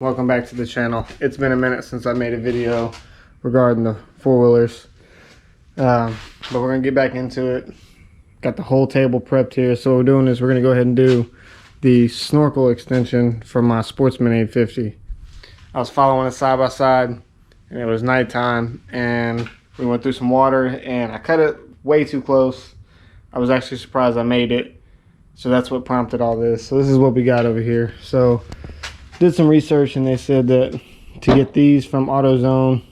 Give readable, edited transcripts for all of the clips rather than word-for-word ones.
Welcome back to the channel. It's been a minute since I made a video regarding the four-wheelers, but we're gonna get back into it. Got the whole table prepped here. So what we're doing is we're gonna go ahead and do the Snorkel extension for my Sportsman 850. I was following it side by side and it was nighttime and we went through some water and I cut it way too close. I was actually surprised I made it, so that's what prompted all this. So this is what we got over here. So did some research and they said that to get these from AutoZone,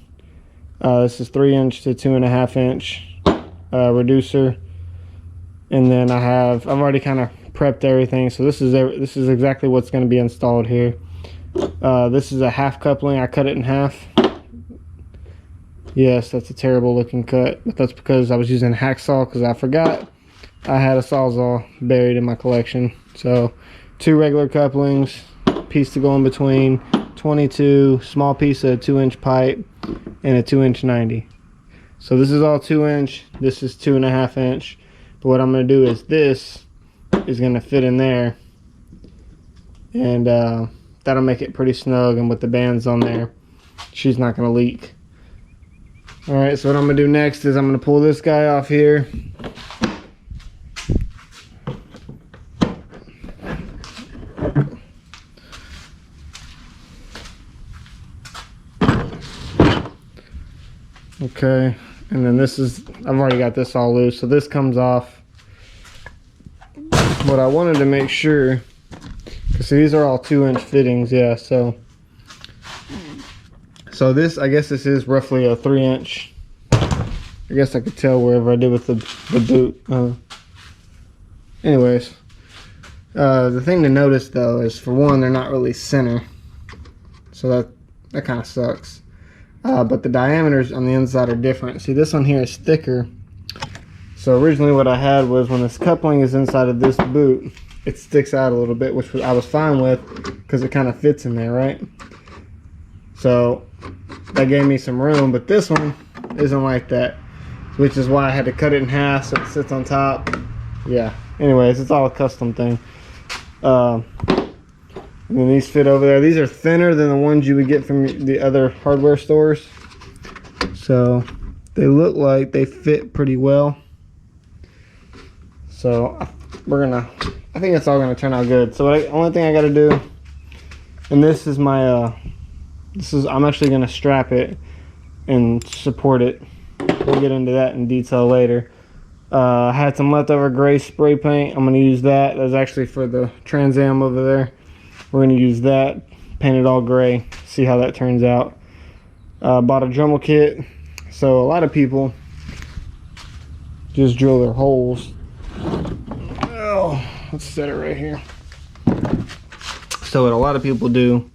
this is 3" to 2.5" reducer, and then I've already kind of prepped everything. So this is exactly what's going to be installed here. This is a half coupling. I cut it in half. Yes, that's a terrible looking cut, but that's because I was using a hacksaw because I forgot I had a Sawzall buried in my collection. So 2 regular couplings, piece to go in between, 22, small piece of 2" pipe, and a 2" 90. So this is all 2". This is 2.5". But what I'm going to do is this is going to fit in there, and that'll make it pretty snug. And with the bands on there, she's not going to leak. All right, so what I'm going to do next is I'm going to pull this guy off here. Okay, and then this is, I've already got this all loose, so this comes off. But I wanted to make sure, because these are all 2" fittings, yeah, so this, I guess this is roughly a 3". I guess I could tell wherever I did with the boot. Anyways, the thing to notice though is, for one, they're not really center, so that kind of sucks. But the diameters on the inside are different. See, this one here is thicker. So originally what I had was, when this coupling is inside of this boot, it sticks out a little bit, which I was fine with because it kind of fits in there, right? So that gave me some room, but this one isn't like that, which is why I had to cut it in half so it sits on top. Yeah, anyways, it's all a custom thing. And then these fit over there. These are thinner than the ones you would get from the other hardware stores, so they look like they fit pretty well. So I think it's all gonna turn out good. So the only thing I gotta do, and this is my I'm actually gonna strap it and support it. We'll get into that in detail later. I had some leftover gray spray paint. I'm gonna use that. That's actually for the Trans Am over there. We're going to use that, paint it all gray, see how that turns out. Bought a Dremel kit. So a lot of people just drill their holes. Oh, let's set it right here. So what a lot of people do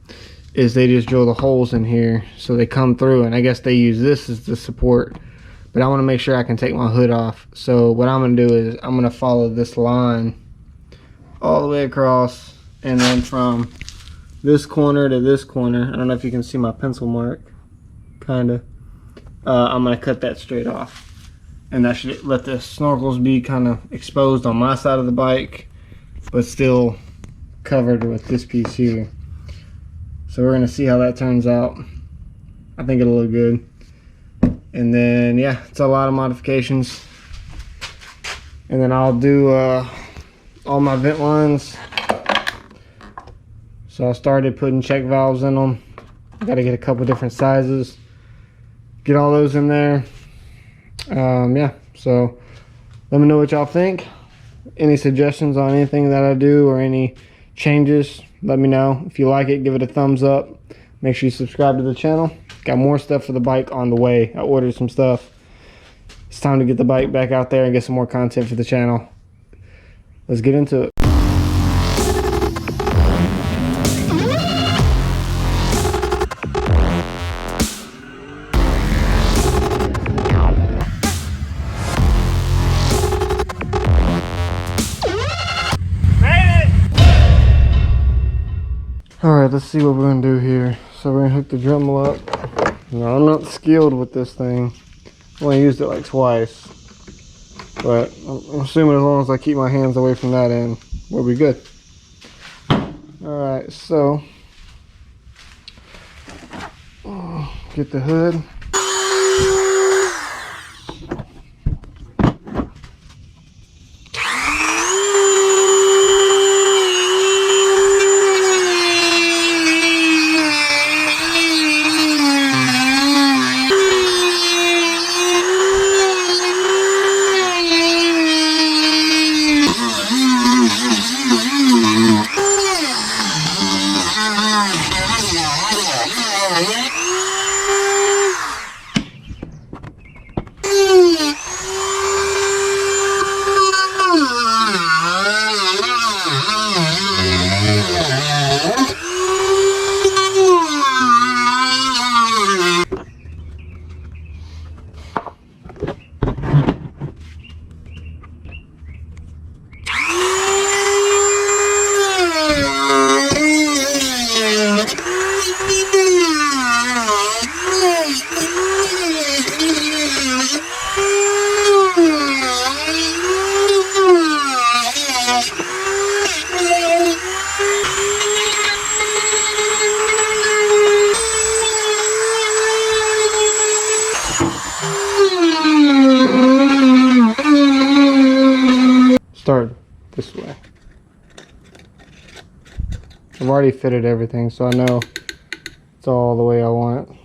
is they just drill the holes in here so they come through, and I guess they use this as the support. But I want to make sure I can take my hood off. So what I'm going to do is I'm going to follow this line all the way across. And then from this corner to this corner, I don't know if you can see my pencil mark, kinda. I'm gonna cut that straight off, and that should let the snorkels be kind of exposed on my side of the bike, but still covered with this piece here. So we're gonna see how that turns out. I think it'll look good. And then yeah, it's a lot of modifications. And then I'll do all my vent lines. So I started putting check valves in them. I got to get a couple different sizes, get all those in there. Yeah, so let me know what y'all think. Any suggestions on anything that I do or any changes, let me know. If you like it, give it a thumbs up. Make sure you subscribe to the channel. Got more stuff for the bike on the way. I ordered some stuff. It's time to get the bike back out there and get some more content for the channel. Let's get into it. Alright, let's see what we're going to do here. So we're going to hook the Dremel up. Now, I'm not skilled with this thing. I only used it like twice. But I'm assuming as long as I keep my hands away from that end, we'll be good. Alright, so Get the hood. Start this way. I've already fitted everything, so I know it's all the way I want it.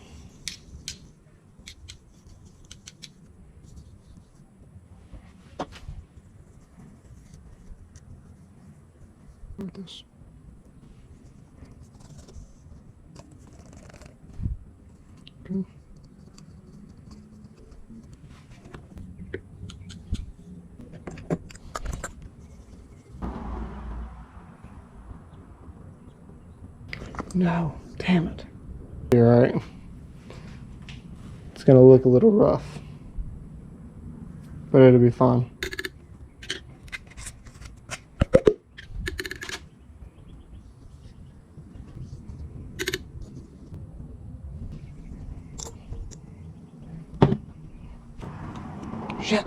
Like this. Okay. No, damn it. You're all right. It's gonna look a little rough, but it'll be fine. Shit.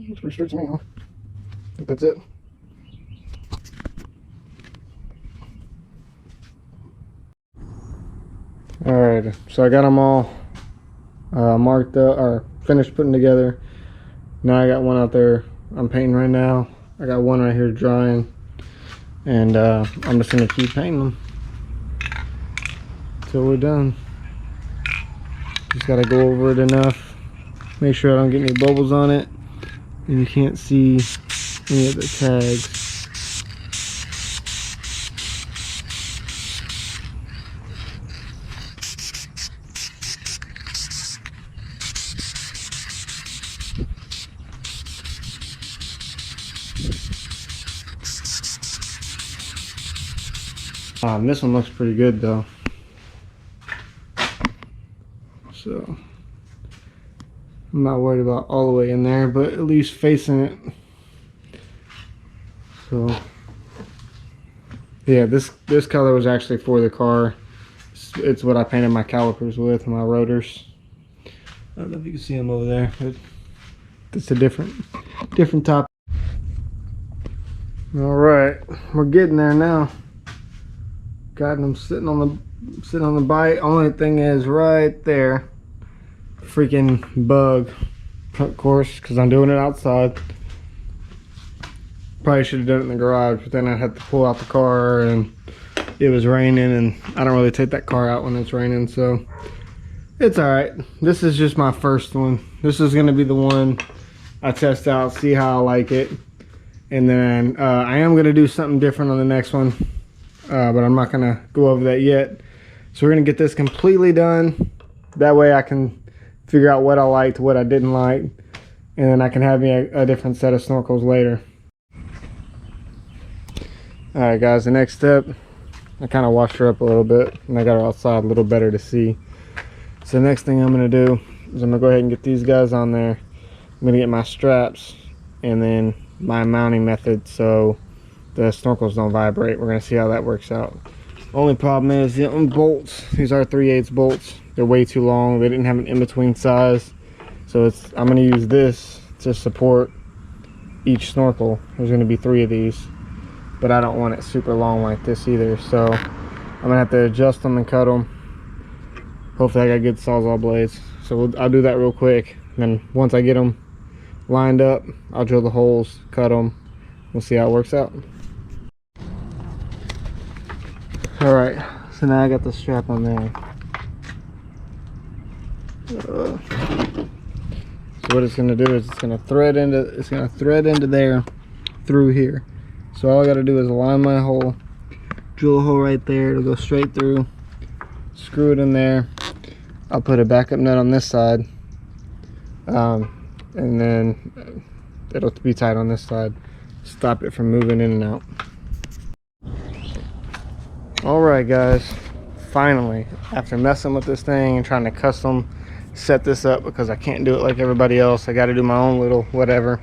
It restricts me, huh? I think that's it. Alright, so I got them all marked up or finished putting together. Now I got one out there I'm painting right now. I got one right here drying, and I'm just gonna keep painting them till we're done. Just gotta go over it enough, make sure I don't get any bubbles on it, and you can't see any of the tags. This one looks pretty good though, so I'm not worried about all the way in there, but at least facing it. So yeah, this color was actually for the car. It's what I painted my calipers with, my rotors. I don't know if you can see them over there, but it's a different top. All right, we're getting there now. Got them sitting on the bike. Only thing is right there, freaking bug, of course, because I'm doing it outside. Probably should have done it in the garage, but then I had to pull out the car and it was raining, and I don't really take that car out when it's raining, so it's all right. This is just my first one. This is going to be the one I test out, see how I like it, and then I am going to do something different on the next one. But I'm not gonna go over that yet. So we're gonna get this completely done. That way I can figure out what I liked, what I didn't like, and then I can have me a different set of snorkels later. Alright guys, the next step, I kind of washed her up a little bit and I got her outside a little better to see. So the next thing I'm gonna do is I'm gonna go ahead and get these guys on there. I'm gonna get my straps and then my mounting method, so the snorkels don't vibrate. We're gonna see how that works out. Only problem is the bolts. These are 3/8 bolts. They're way too long. They didn't have an in-between size, so I'm gonna use this to support each snorkel. There's gonna be 3 of these, but I don't want it super long like this either, so I'm gonna have to adjust them and cut them. Hopefully I got good sawzall blades, so I'll do that real quick. And then once I get them lined up, I'll drill the holes, cut them. We'll see how it works out. All right, so now I got the strap on there. So what it's gonna do is it's gonna thread into there through here. So all I gotta do is line my hole, drill a hole right there. It'll go straight through, screw it in there. I'll put a backup nut on this side, and then it'll be tight on this side. Stop it from moving in and out. All right, guys, finally, after messing with this thing and trying to custom set this up because I can't do it like everybody else, I got to do my own little whatever,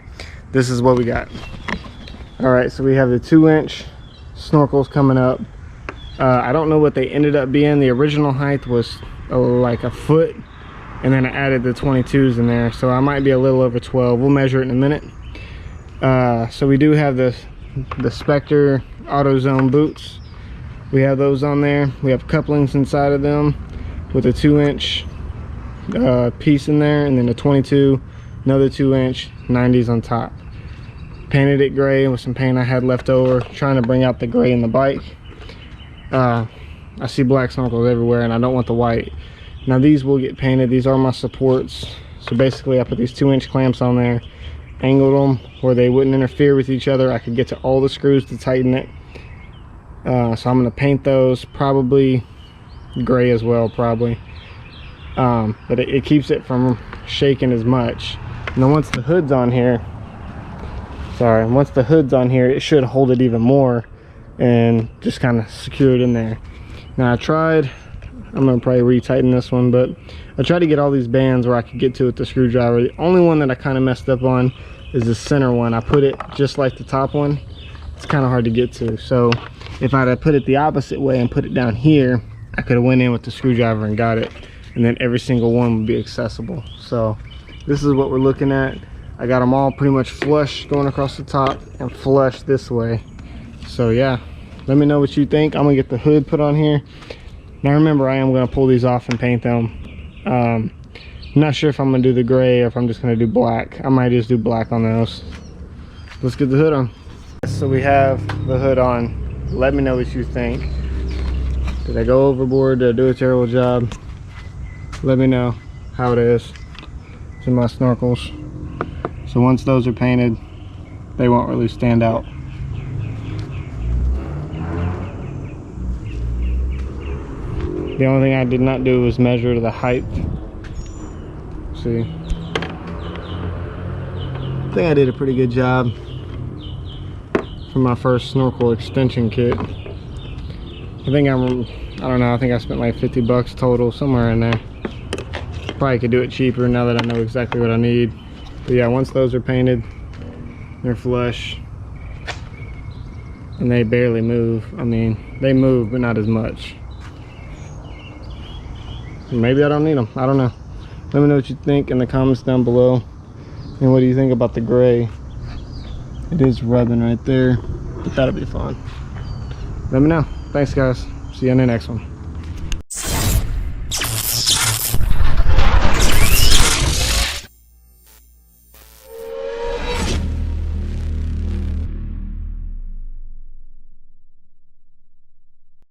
this is what we got. All right, so we have the 2-inch snorkels coming up. I don't know what they ended up being. The original height was like a foot, and then I added the 22s in there, so I might be a little over 12. We'll measure it in a minute. So we do have the Spectre AutoZone boots. We have those on there. We have couplings inside of them with a 2-inch piece in there, and then a 22, another 2-inch, 90s on top. Painted it gray with some paint I had left over, trying to bring out the gray in the bike. I see black snorkels everywhere, and I don't want the white. Now these will get painted. These are my supports. So basically I put these 2-inch clamps on there, angled them where they wouldn't interfere with each other. I could get to all the screws to tighten it. So I'm going to paint those, probably gray as well, probably. But it keeps it from shaking as much. And then once the hood's on here, it should hold it even more and just kind of secure it in there. Now I'm going to probably retighten this one, but I tried to get all these bands where I could get to it with the screwdriver. The only one that I kind of messed up on is the center one. I put it just like the top one. It's kind of hard to get to. So if I'd have put it the opposite way and put it down here, I could have went in with the screwdriver and got it, and then every single one would be accessible. So this is what we're looking at. I got them all pretty much flush going across the top and flush this way. So yeah, let me know what you think. I'm gonna get the hood put on here. Now remember, I am gonna pull these off and paint them. I'm not sure if I'm gonna do the gray or if I'm just gonna do black. I might just do black on those. Let's get the hood on. So we have the hood on. Let me know what you think. Did I go overboard? Did I do a terrible job? Let me know how it is to my snorkels. So once those are painted, they won't really stand out. The only thing I did not do was measure the height. See, I think I did a pretty good job for my first snorkel extension kit. I don't know, I think I spent like 50 bucks total, somewhere in there. Probably could do it cheaper now that I know exactly what I need. But yeah, once those are painted, they're flush and they barely move. I mean, they move, but not as much. Maybe I don't need them, I don't know. Let me know what you think in the comments down below. And what do you think about the gray? It is rubbing right there, but that'll be fun. Let me know. Thanks guys, see you in the next one.